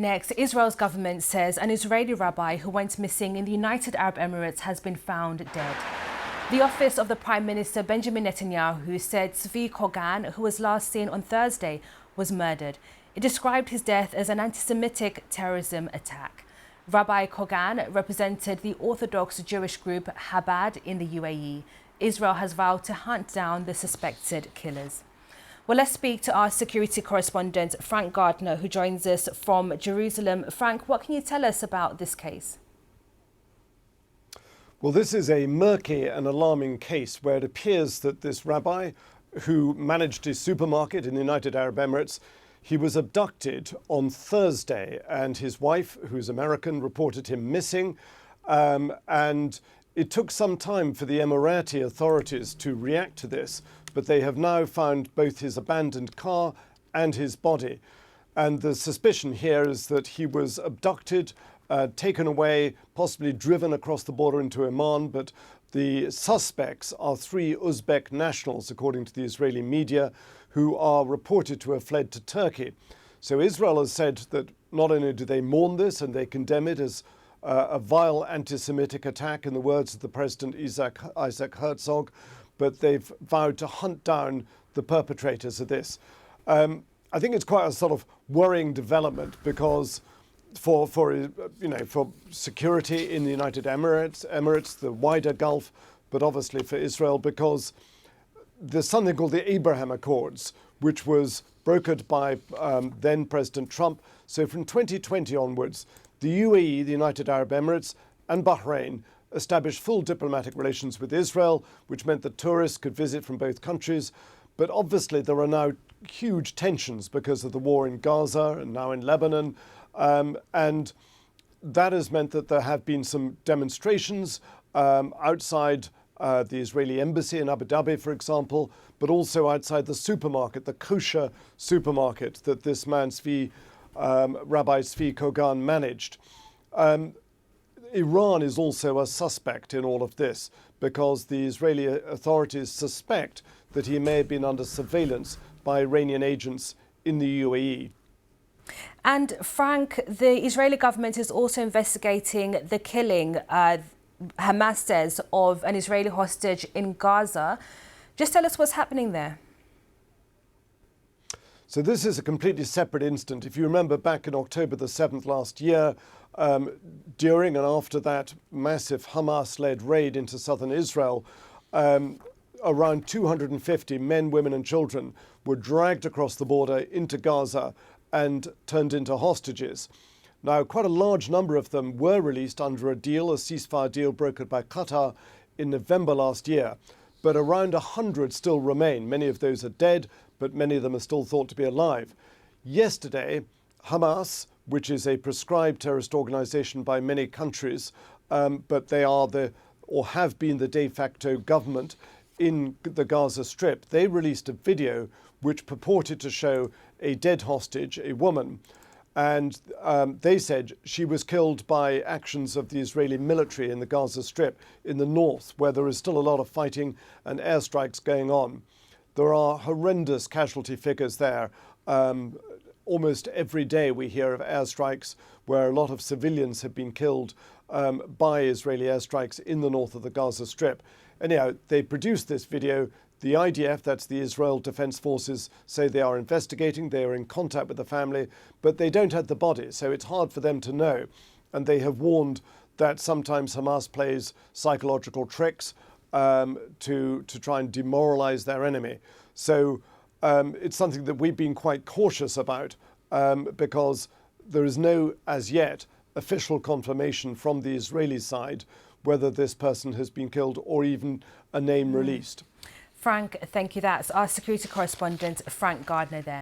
Next, Israel's government says an Israeli rabbi who went missing in the United Arab Emirates has been found dead. The office of the Prime Minister Benjamin Netanyahu said Zvi Kogan, who was last seen on Thursday, was murdered. It described his death as an antisemitic terrorism attack. Rabbi Kogan represented the orthodox Jewish group Chabad in the UAE. Israel has vowed to hunt down the suspected killers. Well, let's speak to our security correspondent, Frank Gardner, who joins us from Jerusalem. Frank, what can you tell us about this case? Well, this is a murky and alarming case where it appears that this rabbi, who managed a supermarket in the United Arab Emirates, he was abducted on Thursday, and his wife, who's American, reported him missing. And it took some time for the Emirati authorities to react to this, but they have now found both his abandoned car and his body. And the suspicion here is that he was abducted, taken away, possibly driven across the border into Oman, but the suspects are 3 Uzbek nationals, according to the Israeli media, who are reported to have fled to Turkey. So Israel has said that not only do they mourn this and they condemn it as a vile anti-Semitic attack, in the words of the President Isaac Herzog, but they've vowed to hunt down the perpetrators of this. I think it's quite a sort of worrying development because for security in the United Emirates, the wider Gulf, but obviously for Israel, because there's something called the Abraham Accords, which was brokered by then President Trump. So from 2020 onwards, the UAE, the United Arab Emirates, and Bahrain established full diplomatic relations with Israel, which meant that tourists could visit from both countries. But obviously there are now huge tensions because of the war in Gaza and now in Lebanon. And that has meant that there have been some demonstrations outside the Israeli embassy in Abu Dhabi, for example, but also outside the supermarket, the kosher supermarket that this man, Rabbi Zvi Kogan, managed. Iran is also a suspect in all of this because the Israeli authorities suspect that he may have been under surveillance by Iranian agents in the UAE. And Frank, the Israeli government is also investigating the killing, Hamas says, of an Israeli hostage in Gaza. Just tell us what's happening there. So this is a completely separate incident. If you remember back in October the 7th last year, during and after that massive Hamas-led raid into southern Israel, around 250 men, women and children were dragged across the border into Gaza and turned into hostages. Now, quite a large number of them were released under a deal, a ceasefire deal brokered by Qatar in November last year. But around 100 still remain. Many of those are dead, but many of them are still thought to be alive. Yesterday, Hamas, which is a proscribed terrorist organization by many countries, but they are or have been the de facto government in the Gaza Strip, they released a video which purported to show a dead hostage, a woman, and they said she was killed by actions of the Israeli military in the Gaza Strip in the north, where there is still a lot of fighting and airstrikes going on. There are horrendous casualty figures there. Almost every day we hear of airstrikes where a lot of civilians have been killed by Israeli airstrikes in the north of the Gaza Strip. Anyhow, they produced this video. The IDF, that's the Israel Defense Forces, say they are investigating. They are in contact with the family, but they don't have the body, so it's hard for them to know. And they have warned that sometimes Hamas plays psychological tricks to try and demoralize their enemy. So it's something that we've been quite cautious about because there is no, as yet, official confirmation from the Israeli side whether this person has been killed or even a name released. Frank, thank you. That's our security correspondent, Frank Gardner there.